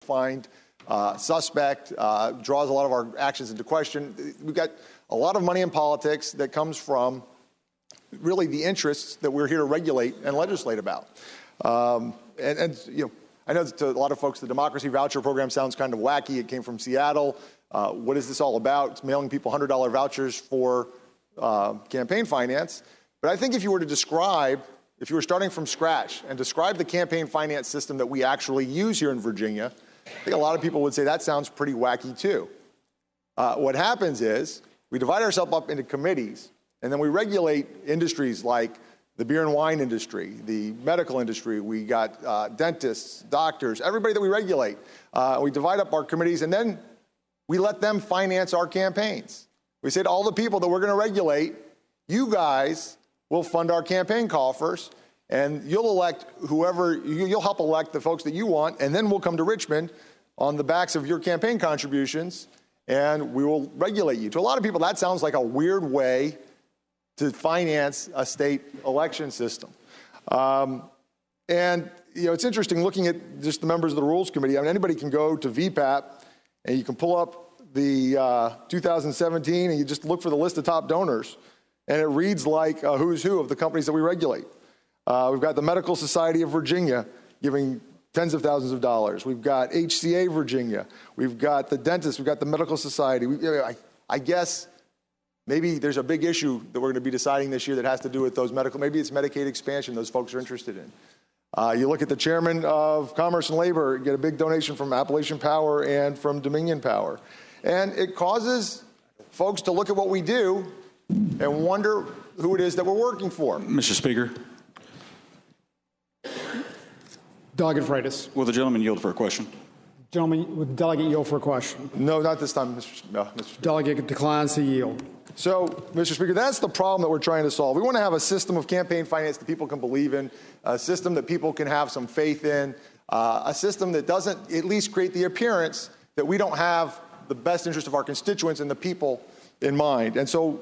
find suspect, draws a lot of our actions into question. We've got a lot of money in politics that comes from really the interests that we're here to regulate and legislate about. You know, I know to a lot of folks the democracy voucher program sounds kind of wacky. It came from Seattle. What is this all about? It's mailing people $100 vouchers for campaign finance. But I think if you were to describe, if you were starting from scratch and describe the campaign finance system that we actually use here in Virginia, I think a lot of people would say that sounds pretty wacky too. What happens is we divide ourselves up into committees, and then we regulate industries like the beer and wine industry, the medical industry. We got dentists, doctors, everybody that we regulate. We divide up our committees, and then we let them finance our campaigns. We say to all the people that we're going to regulate, you guys will fund our campaign coffers, and you'll elect whoever, you'll help elect the folks that you want, and then we'll come to Richmond on the backs of your campaign contributions, and we will regulate you. To a lot of people, that sounds like a weird way to finance a state election system. And, you know, it's interesting looking at just the members of the Rules Committee. I mean, anybody can go to VPAP, and you can pull up the 2017, and you just look for the list of top donors, and it reads like a who's who of the companies that we regulate. We've got the Medical Society of Virginia giving tens of thousands of dollars. We've got HCA Virginia. We've got the dentists. We've got the Medical Society. I guess maybe there's a big issue that we're going to be deciding this year that has to do with those medical, maybe it's Medicaid expansion those folks are interested in. You look at the chairman of Commerce and Labor, get a big donation from Appalachian Power and from Dominion Power. And it causes folks to look at what we do and wonder who it is that we're working for. Mr. Speaker. Delegate Freitas. Will the gentleman yield for a question? Gentleman, would the delegate yield for a question? No, not this time, Mr. Speaker. Delegate declines to yield. So, Mr. Speaker, that's the problem that we're trying to solve. We want to have a system of campaign finance that people can believe in, a system that people can have some faith in, a system that doesn't at least create the appearance that we don't have the best interest of our constituents and the people in mind. And so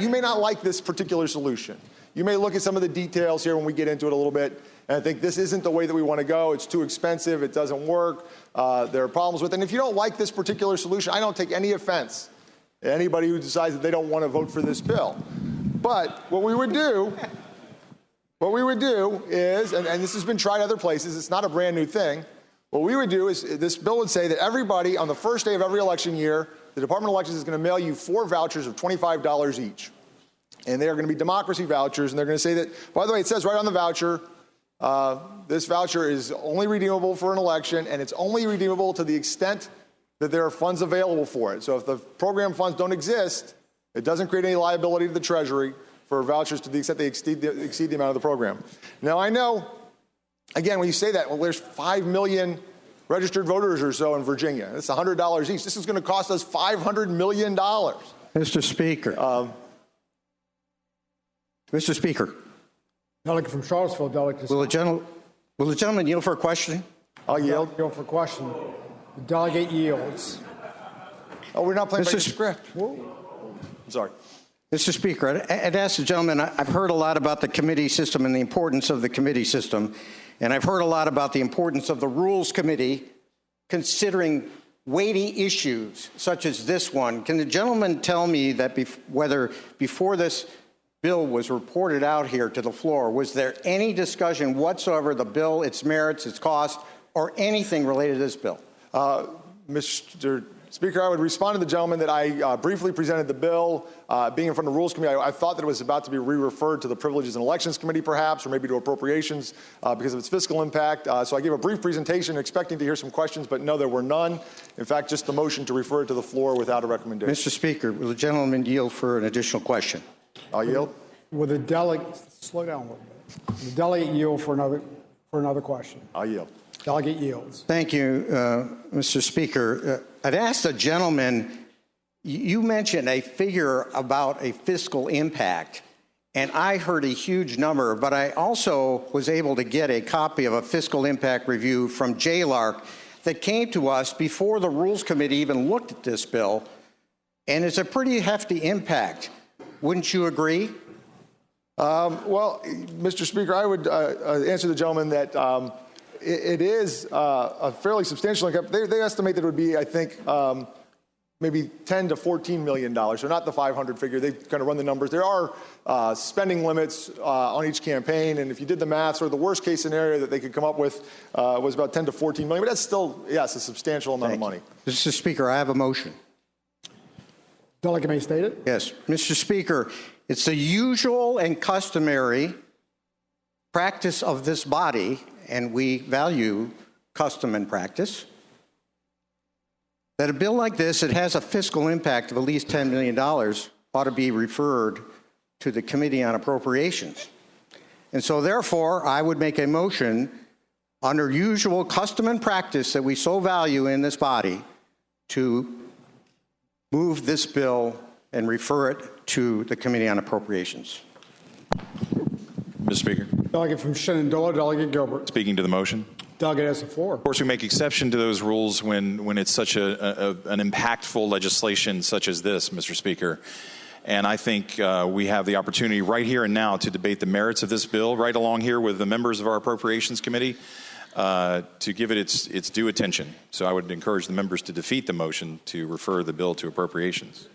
you may not like this particular solution. You may look at some of the details here when we get into it a little bit, and I think this isn't the way that we want to go. It's too expensive. It doesn't work. There are problems with it. And if you don't like this particular solution, I don't take any offense to anybody who decides that they don't want to vote for this bill. But what we would do is, and this has been tried other places, it's not a brand new thing. What we would do is this bill would say that everybody on the first day of every election year, the Department of Elections is going to mail you 4 vouchers of $25 each. And they are going to be democracy vouchers. And they're going to say that, by the way, it says right on the voucher, this voucher is only redeemable for an election, and it's only redeemable to the extent that there are funds available for it. So if the program funds don't exist, it doesn't create any liability to the Treasury for vouchers to the extent they exceed the amount of the program. Now, I know, again, when you say that, well, there's 5 million registered voters or so in Virginia. It's $100 each. This is going to cost us $500 million. Mr. Speaker. Mr. Speaker. Delegate from Charlottesville, Delegate. Will the gentleman yield for a question? I'll yield. Yield for a question. The delegate yields. Oh, we're not playing by the script. I'm sorry. Mr. Speaker, I'd ask the gentleman, I've heard a lot about the committee system and the importance of the committee system, and I've heard a lot about the importance of the Rules Committee considering weighty issues such as this one. Can the gentleman tell me that whether before this bill was reported out here to the floor, was there any discussion whatsoever, the bill, its merits, its cost, or anything related to this bill? Mr. Speaker, I would respond to the gentleman that I briefly presented the bill. Being in front of the Rules Committee, I thought that it was about to be re-referred to the Privileges and Elections Committee, perhaps, or maybe to Appropriations because of its fiscal impact. So I gave a brief presentation expecting to hear some questions, but no, there were none. In fact, just the motion to refer it to the floor without a recommendation. Mr. Speaker, will the gentleman yield for an additional question? I'll yield. Will the delegate, slow down a little bit. The delegate yield for another question. I'll yield. Delegate yields. Thank you, Mr. Speaker. I'd ask the gentleman, you mentioned a figure about a fiscal impact, and I heard a huge number, but I also was able to get a copy of a fiscal impact review from JLARC that came to us before the Rules Committee even looked at this bill, and it's a pretty hefty impact. Wouldn't you agree? Well, Mr. Speaker, I would answer the gentleman that it is a fairly substantial income. They estimate that it would be, I think, maybe $10 to $14 million. So not the 500 figure. They kind of run the numbers. There are spending limits on each campaign, and if you did the math, sort of the worst case scenario that they could come up with was about 10 to 14 million. But that's still, yes, a substantial amount of money. Mr. Speaker, I have a motion. Delegate may state it. Yes, Mr. Speaker, it's the usual and customary practice of this body, and we value custom and practice, that a bill like this, it has a fiscal impact of at least $10 million, ought to be referred to the Committee on Appropriations. And so therefore, I would make a motion under usual custom and practice that we so value in this body to move this bill and refer it to the Committee on Appropriations. Mr. Speaker. Delegate from Shenandoah, Delegate Gilbert. Speaking to the motion. Delegate has the floor. Of course, we make exception to those rules when it's such an impactful legislation such as this, Mr. Speaker. And I think we have the opportunity right here and now to debate the merits of this bill right along here with the members of our Appropriations Committee to give it its due attention. So I would encourage the members to defeat the motion to refer the bill to Appropriations.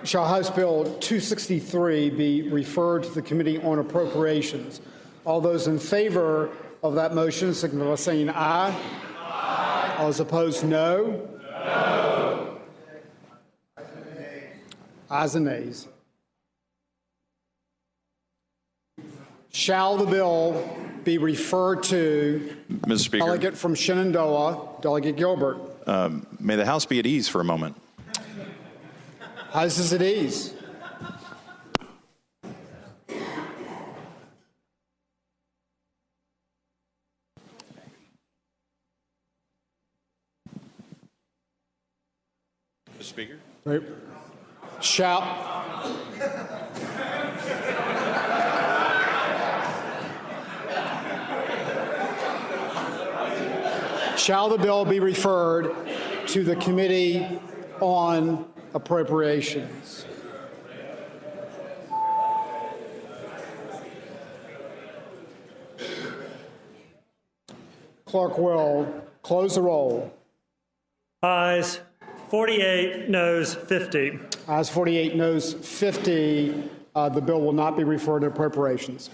Shall House Bill 263 be referred to the Committee on Appropriations? All those in favor of that motion signify by saying aye. Aye. All those opposed, no. No. Ayes and nays. Shall the bill be referred to? Mr. Speaker. Delegate from Shenandoah, Delegate Gilbert. May the House be at ease for a moment. House is at ease. Mr. Speaker. Right. Shall the bill be referred to the Committee on Appropriations? Clerk will close the roll. Ayes 48, noes 50. Ayes 48, noes 50. The bill will not be referred to Appropriations.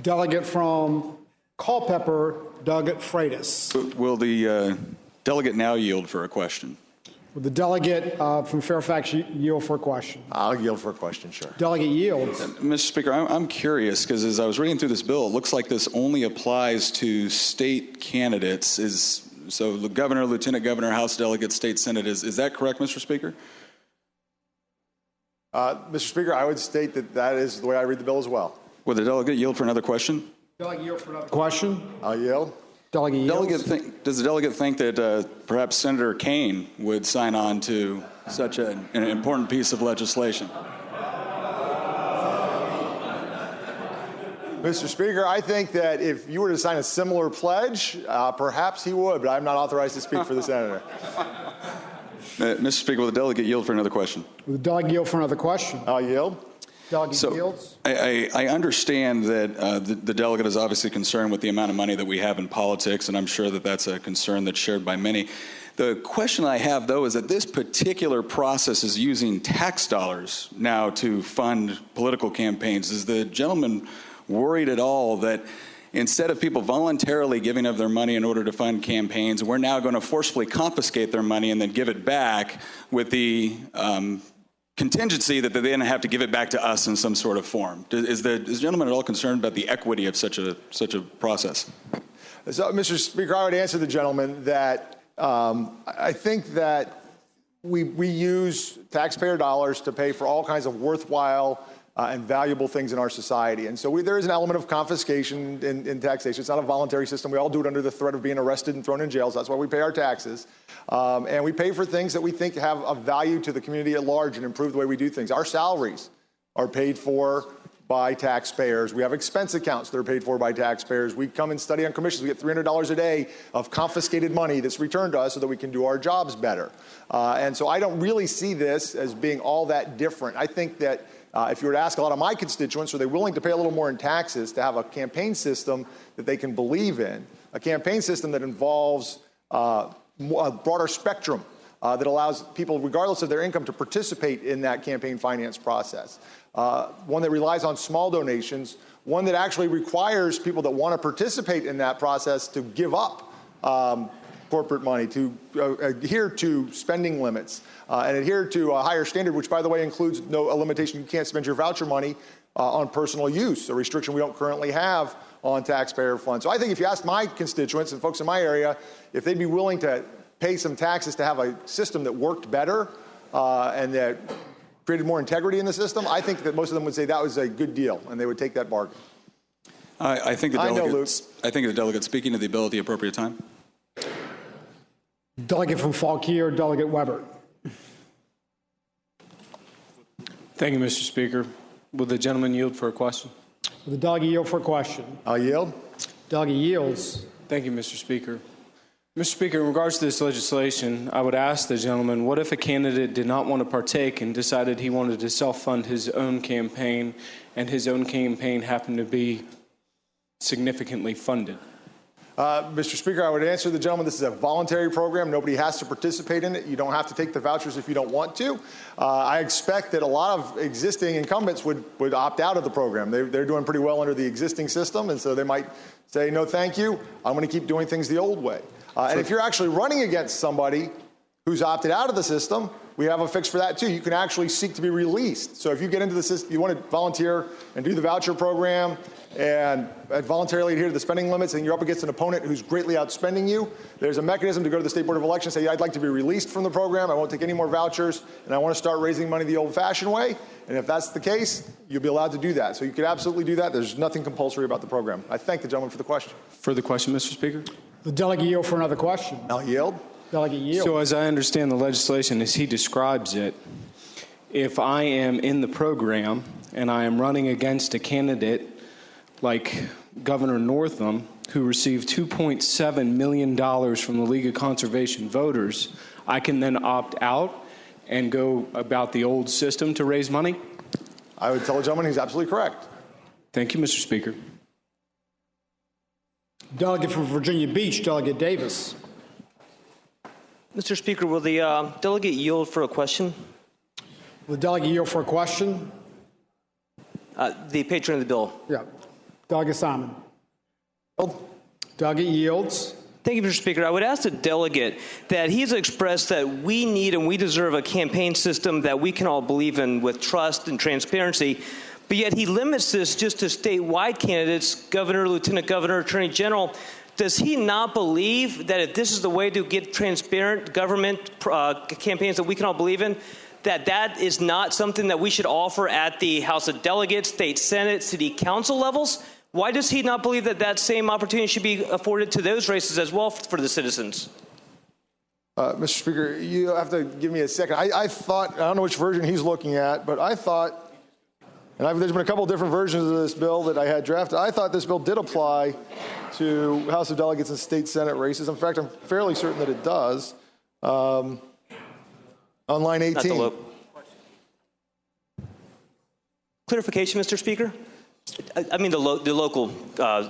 Delegate from Culpeper, Delegate Freitas. Will the delegate now yield for a question? Will the delegate from Fairfax yield for a question? I'll yield for a question, sure. Delegate yields. Mr. Speaker, I'm curious because as I was reading through this bill, it looks like this only applies to state candidates. So the governor, lieutenant governor, House delegate, state senate. Is that correct, Mr. Speaker? Mr. Speaker, I would state that is the way I read the bill as well. Will the delegate yield for another question? Delegate yield for another question. I'll yield. Delegate yields. Does the delegate think that perhaps Senator Kaine would sign on to such an important piece of legislation? Mr. Speaker, I think that if you were to sign a similar pledge, perhaps he would, but I'm not authorized to speak for the senator. Mr. Speaker, will the delegate yield for another question? Will the delegate yield for another question? I'll yield. Delegate yields. I understand that the delegate is obviously concerned with the amount of money that we have in politics, and I'm sure that that's a concern that's shared by many. The question I have, though, is that this particular process is using tax dollars now to fund political campaigns. Is the gentleman worried at all that instead of people voluntarily giving of their money in order to fund campaigns, we're now going to forcefully confiscate their money and then give it back with the contingency that they then have to give it back to us in some sort of form? Is the gentleman at all concerned about the equity of such a process? So, Mr. Speaker, I would answer the gentleman that I think that we use taxpayer dollars to pay for all kinds of worthwhile and valuable things in our society. And so there is an element of confiscation in taxation. It's not a voluntary system. We all do it under the threat of being arrested and thrown in jail. So that's why we pay our taxes. And we pay for things that we think have a value to the community at large and improve the way we do things. Our salaries are paid for by taxpayers. We have expense accounts that are paid for by taxpayers. We come and study on commissions. We get $300 a day of confiscated money that's returned to us so that we can do our jobs better. And so I don't really see this as being all that different. I think that If you were to ask a lot of my constituents, are they willing to pay a little more in taxes to have a campaign system that they can believe in, a campaign system that involves a broader spectrum that allows people, regardless of their income, to participate in that campaign finance process, one that relies on small donations, one that actually requires people that want to participate in that process to give up corporate money, to adhere to spending limits, and adhere to a higher standard, which, by the way, includes a limitation. You can't spend your voucher money on personal use, a restriction we don't currently have on taxpayer funds. So I think if you ask my constituents and folks in my area if they'd be willing to pay some taxes to have a system that worked better and that created more integrity in the system, I think that most of them would say that was a good deal, and they would take that bargain. I think the delegates speaking to the bill at the appropriate time. Delegate from Fauquier, Delegate Weber. Thank you, Mr. Speaker. Will the gentleman yield for a question? Will the delegate yield for a question? I'll yield. Delegate yields. Thank you, Mr. Speaker. Mr. Speaker, in regards to this legislation, I would ask the gentleman, what if a candidate did not want to partake and decided he wanted to self-fund his own campaign, and his own campaign happened to be significantly funded? Mr. Speaker, I would answer the gentleman, this is a voluntary program. Nobody has to participate in it. You don't have to take the vouchers if you don't want to. I expect that a lot of existing incumbents would opt out of the program. They're doing pretty well under the existing system, and so they might say, no, thank you. I'm going to keep doing things the old way. And if you're actually running against somebody who's opted out of the system, we have a fix for that too. You can actually seek to be released. So if you get into the system, you want to volunteer and do the voucher program and voluntarily adhere to the spending limits, and you're up against an opponent who's greatly outspending you, there's a mechanism to go to the State Board of Elections and say, I'd like to be released from the program, I won't take any more vouchers, and I want to start raising money the old-fashioned way. And if that's the case, you'll be allowed to do that. So you could absolutely do that. There's nothing compulsory about the program. I thank the gentleman for the question. Further question, Mr. Speaker? The delegate yield for another question. I'll yield. Delegate yield. So as I understand the legislation as he describes it, if I am in the program and I am running against a candidate like Governor Northam, who received $2.7 million from the League of Conservation Voters, I can then opt out and go about the old system to raise money? I would tell the gentleman he's absolutely correct. Thank you, Mr. Speaker. Delegate from Virginia Beach, Delegate Davis. Mr. Speaker, will the delegate yield for a question? Will the delegate yield for a question? The patron of the bill. Yeah. Delegate Simon. Delegate yields. Thank you, Mr. Speaker. I would ask the delegate that he's expressed that we need and we deserve a campaign system that we can all believe in with trust and transparency, but yet he limits this just to statewide candidates, governor, lieutenant governor, attorney general. Does he not believe that if this is the way to get transparent government campaigns that we can all believe in, that is not something that we should offer at the House of Delegates, State Senate, City Council levels? Why does he not believe that that same opportunity should be afforded to those races as well for the citizens? Mr. Speaker, you have to give me a second. I thought, I don't know which version he's looking at, but I thought, and there's been a couple of different versions of this bill that I had drafted. I thought this bill did apply to House of Delegates and State Senate races. In fact, I'm fairly certain that it does. On line 18. Clarification, Mr. Speaker? I mean the local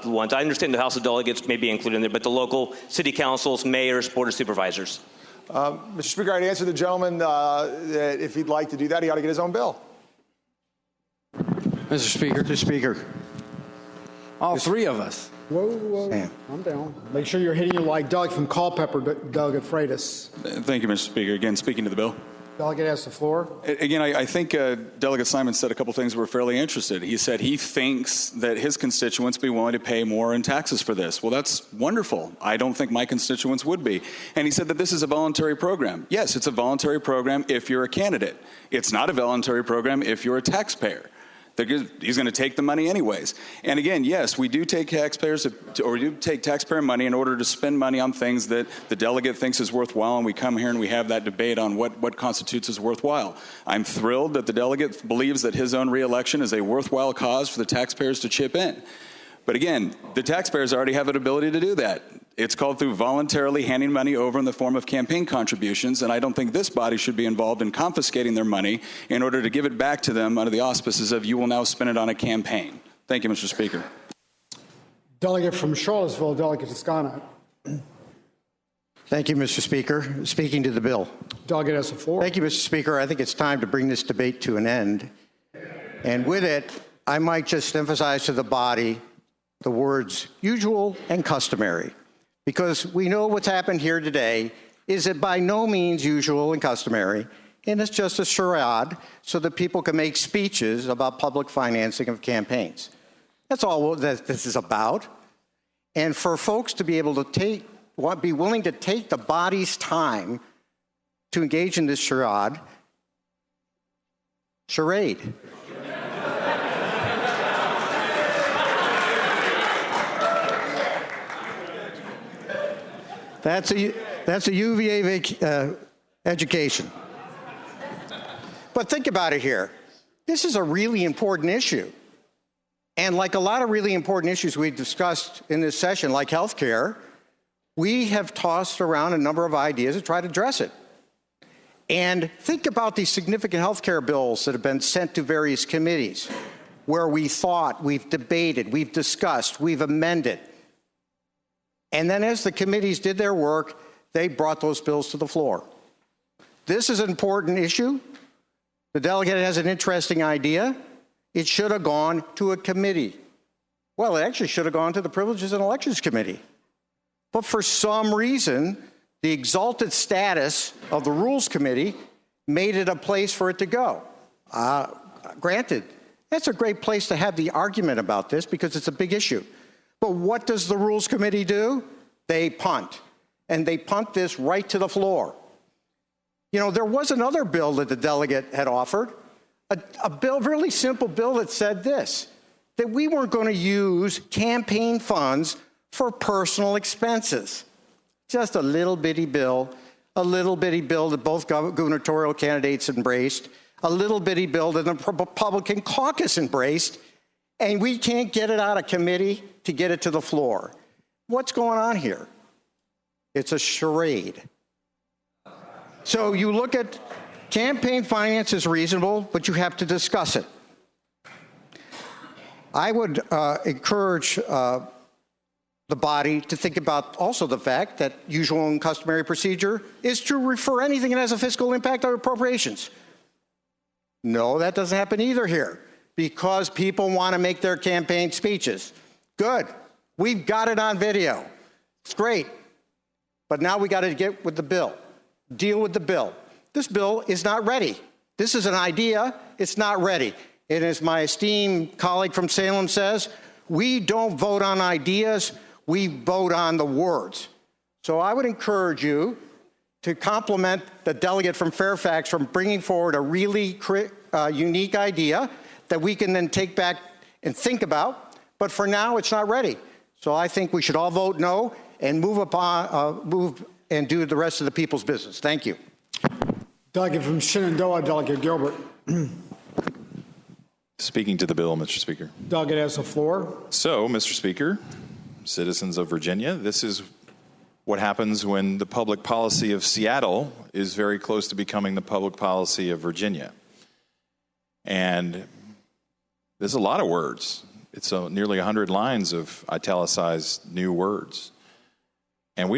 ones. I understand the House of Delegates may be included in there, but the local city councils, mayors, board of supervisors. Mr. Speaker, I'd answer the gentleman that if he'd like to do that, he ought to get his own bill. Mr. Speaker. All three of us. Whoa. Sam. I'm down. Make sure you're hitting it like Doug from Culpeper, Delegate Freitas. Thank you, Mr. Speaker. Again, speaking to the bill. Delegate has the floor. Again, I think Delegate Simon said a couple things were fairly interested. He said he thinks that his constituents be willing to pay more in taxes for this. Well, that's wonderful. I don't think my constituents would be. And he said that this is a voluntary program. Yes, it's a voluntary program if you're a candidate. It's not a voluntary program if you're a taxpayer. He's going to take the money anyways. And again, yes, we do take taxpayer money in order to spend money on things that the delegate thinks is worthwhile, and we come here and we have that debate on what constitutes as worthwhile. I'm thrilled that the delegate believes that his own reelection is a worthwhile cause for the taxpayers to chip in. But again, the taxpayers already have an ability to do that. It's called through voluntarily handing money over in the form of campaign contributions, and I don't think this body should be involved in confiscating their money in order to give it back to them under the auspices of you will now spend it on a campaign. Thank you, Mr. Speaker. Delegate from Charlottesville, Delegate Toscano. Thank you, Mr. Speaker. Speaking to the bill. Delegate has the floor. Thank you, Mr. Speaker. I think it's time to bring this debate to an end. And with it, I might just emphasize to the body the words usual and customary, because we know what's happened here today is it by no means usual and customary, and it's just a charade so that people can make speeches about public financing of campaigns. That's all that this is about. And for folks to be able to be willing to take the body's time to engage in this charade. That's a UVA education. But think about it here. This is a really important issue. And like a lot of really important issues we've discussed in this session, like health care, we have tossed around a number of ideas to try to address it. And think about these significant health care bills that have been sent to various committees where we thought, we've debated, we've discussed, we've amended. And then as the committees did their work, they brought those bills to the floor. This is an important issue. The delegate has an interesting idea. It should have gone to a committee. Well, it actually should have gone to the Privileges and Elections Committee. But for some reason, the exalted status of the Rules Committee made it a place for it to go. Granted, that's a great place to have the argument about this because it's a big issue. But what does the Rules Committee do? They punt. And they punt this right to the floor. You know, there was another bill that the delegate had offered, a bill, really simple bill that said this, that we weren't going to use campaign funds for personal expenses. Just a little bitty bill that both gubernatorial candidates embraced, a little bitty bill that the Republican caucus embraced, and we can't get it out of committee to get it to the floor. What's going on here? It's a charade. So you look at campaign finance is reasonable, but you have to discuss it. I would encourage the body to think about also the fact that usual and customary procedure is to refer anything that has a fiscal impact on appropriations. No, that doesn't happen either here because people want to make their campaign speeches. Good. We've got it on video. It's great. But now we got to get with the bill. Deal with the bill. This bill is not ready. This is an idea. It's not ready. And as my esteemed colleague from Salem says, we don't vote on ideas. We vote on the words. So I would encourage you to compliment the delegate from Fairfax from bringing forward a really unique idea that we can then take back and think about. But for now, it's not ready. So I think we should all vote no and move and do the rest of the people's business. Thank you. Delegate from Shenandoah, Delegate Gilbert. Speaking to the bill, Mr. Speaker. Delegate has the floor. So, Mr. Speaker, citizens of Virginia, this is what happens when the public policy of Seattle is very close to becoming the public policy of Virginia. And there's a lot of words. It's nearly 100 lines of italicized new words. And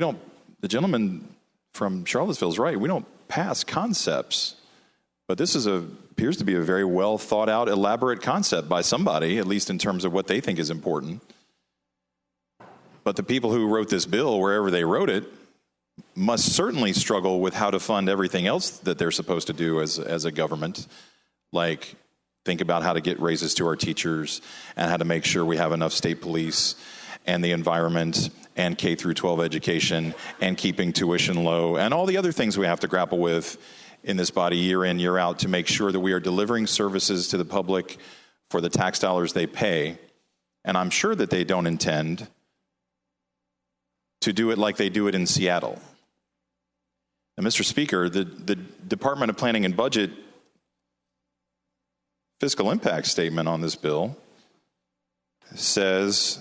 the gentleman from Charlottesville is right, we don't pass concepts. But this appears to be a very well thought out, elaborate concept by somebody, at least in terms of what they think is important. But the people who wrote this bill, wherever they wrote it, must certainly struggle with how to fund everything else that they're supposed to do as a government, like think about how to get raises to our teachers and how to make sure we have enough state police and the environment and K through 12 education and keeping tuition low and all the other things we have to grapple with in this body year in, year out to make sure that we are delivering services to the public for the tax dollars they pay. And I'm sure that they don't intend to do it like they do it in Seattle. And Mr. Speaker, the Department of Planning and Budget fiscal impact statement on this bill says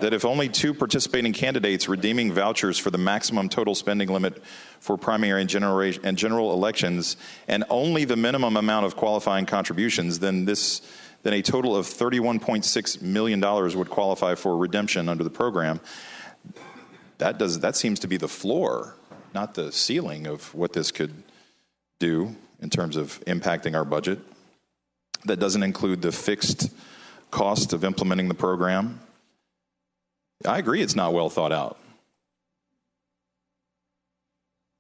that if only 2 participating candidates redeeming vouchers for the maximum total spending limit for primary and general elections and only the minimum amount of qualifying contributions, then a total of $31.6 million would qualify for redemption under the program. That seems to be the floor, not the ceiling of what this could do in terms of impacting our budget. That doesn't include the fixed cost of implementing the program. I agree it's not well thought out.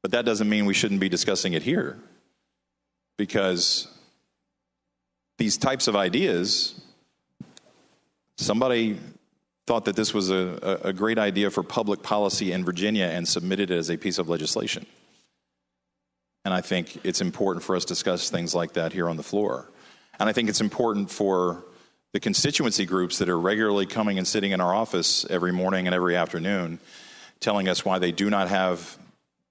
But that doesn't mean we shouldn't be discussing it here, because these types of ideas, somebody thought that this was a great idea for public policy in Virginia and submitted it as a piece of legislation. And I think it's important for us to discuss things like that here on the floor. And I think it's important for the constituency groups that are regularly coming and sitting in our office every morning and every afternoon, telling us why they do not have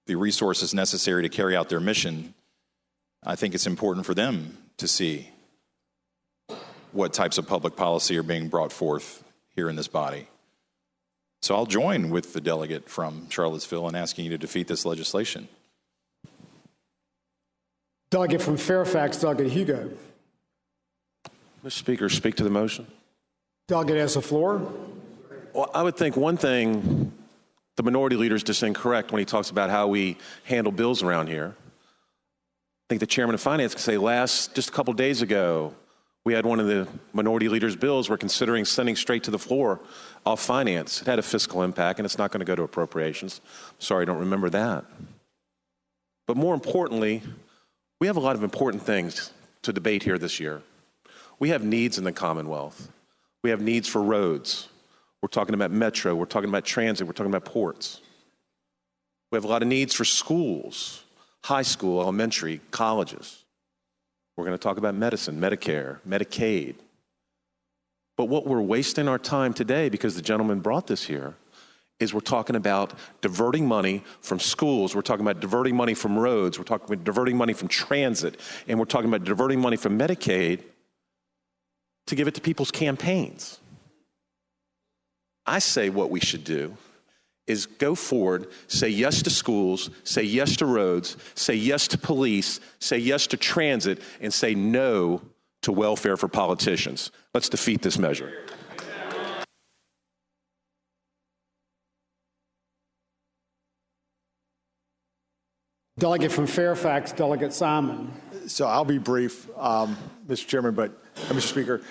the resources necessary to carry out their mission. I think it's important for them to see what types of public policy are being brought forth here in this body. So I'll join with the delegate from Charlottesville in asking you to defeat this legislation. Delegate from Fairfax, Delegate Hugo. Mr. Speaker, speak to the motion. Delegate has the floor. Well, I would think one thing the minority leader is just incorrect when he talks about how we handle bills around here. I think the chairman of finance can say just a couple days ago, we had one of the minority leader's bills we're considering sending straight to the floor off finance. It had a fiscal impact, and it's not going to go to appropriations. Sorry, I don't remember that. But more importantly, we have a lot of important things to debate here this year. We have needs in the Commonwealth. We have needs for roads. We're talking about metro. We're talking about transit. We're talking about ports. We have a lot of needs for schools, high school, elementary, colleges. We're going to talk about medicine, Medicare, Medicaid. But what we're wasting our time today, because the gentleman brought this here, is we're talking about diverting money from schools. We're talking about diverting money from roads. We're talking about diverting money from transit. And we're talking about diverting money from Medicaid to give it to people's campaigns. I say what we should do is go forward, say yes to schools, say yes to roads, say yes to police, say yes to transit, and say no to welfare for politicians. Let's defeat this measure. Delegate from Fairfax, Delegate Simon. So I'll be brief, Mr. Chairman, Mr. Speaker.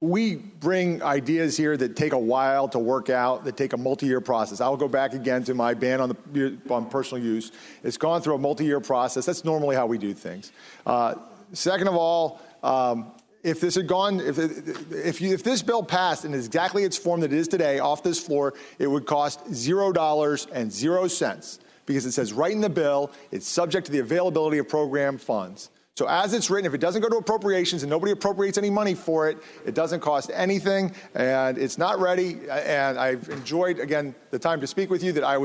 We bring ideas here that take a while to work out, that take a multi-year process. I'll go back again to my ban on personal use. It's gone through a multi-year process. That's normally how we do things. Second of all, if this had gone, if this bill passed in exactly its form that it is today off this floor, it would cost $0.00, because it says right in the bill, it's subject to the availability of program funds. So as it's written, if it doesn't go to appropriations and nobody appropriates any money for it, it doesn't cost anything, and it's not ready. And I've enjoyed, again, the time to speak with you that I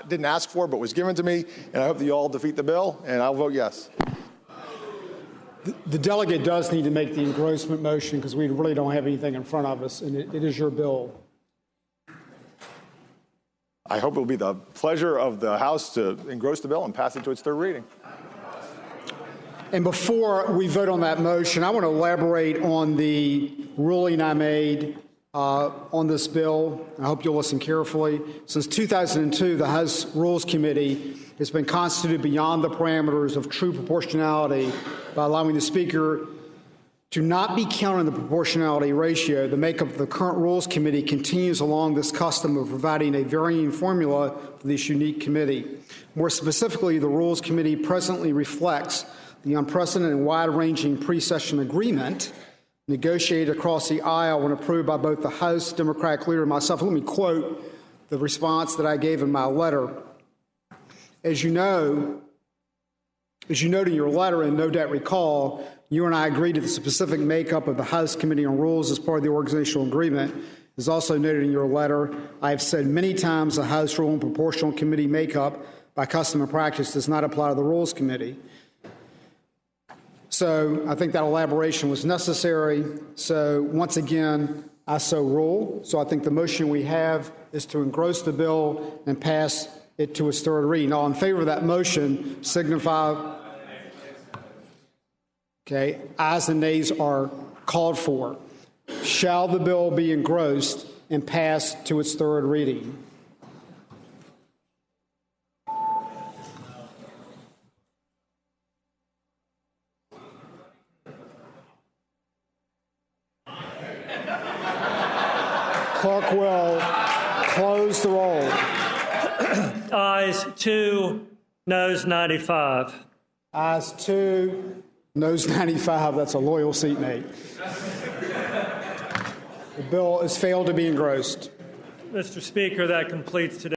didn't ask for, but was given to me. And I hope that you all defeat the bill, and I'll vote yes. The delegate does need to make the engrossment motion, because we really don't have anything in front of us, and it is your bill. I hope it will be the pleasure of the House to engross the bill and pass it to its third reading. And before we vote on that motion, I want to elaborate on the ruling I made on this bill. I hope you'll listen carefully. Since 2002, the House Rules Committee has been constituted beyond the parameters of true proportionality by allowing the Speaker to not be counted in the proportionality ratio. The makeup of the current Rules Committee continues along this custom of providing a varying formula for this unique committee. More specifically, the Rules Committee presently reflects the unprecedented and wide-ranging pre-session agreement negotiated across the aisle and approved by both the House Democratic leader and myself. Let me quote the response that I gave in my letter. As you noted in your letter, and no doubt recall, you and I agreed to the specific makeup of the House Committee on Rules as part of the organizational agreement. As also noted in your letter, I have said many times the House Rule and Proportional Committee makeup by custom and practice does not apply to the Rules Committee. So I think that elaboration was necessary. So once again, I so rule. So I think the motion we have is to engross the bill and pass it to its third reading. All in favor of that motion signify. Okay, ayes and nays are called for. Shall the bill be engrossed and passed to its third reading? Clerk will close the roll. Ayes 2, noes 95. Ayes 2, noes 95. That's a loyal seatmate. The bill has failed to be engrossed. Mr. Speaker, that completes today's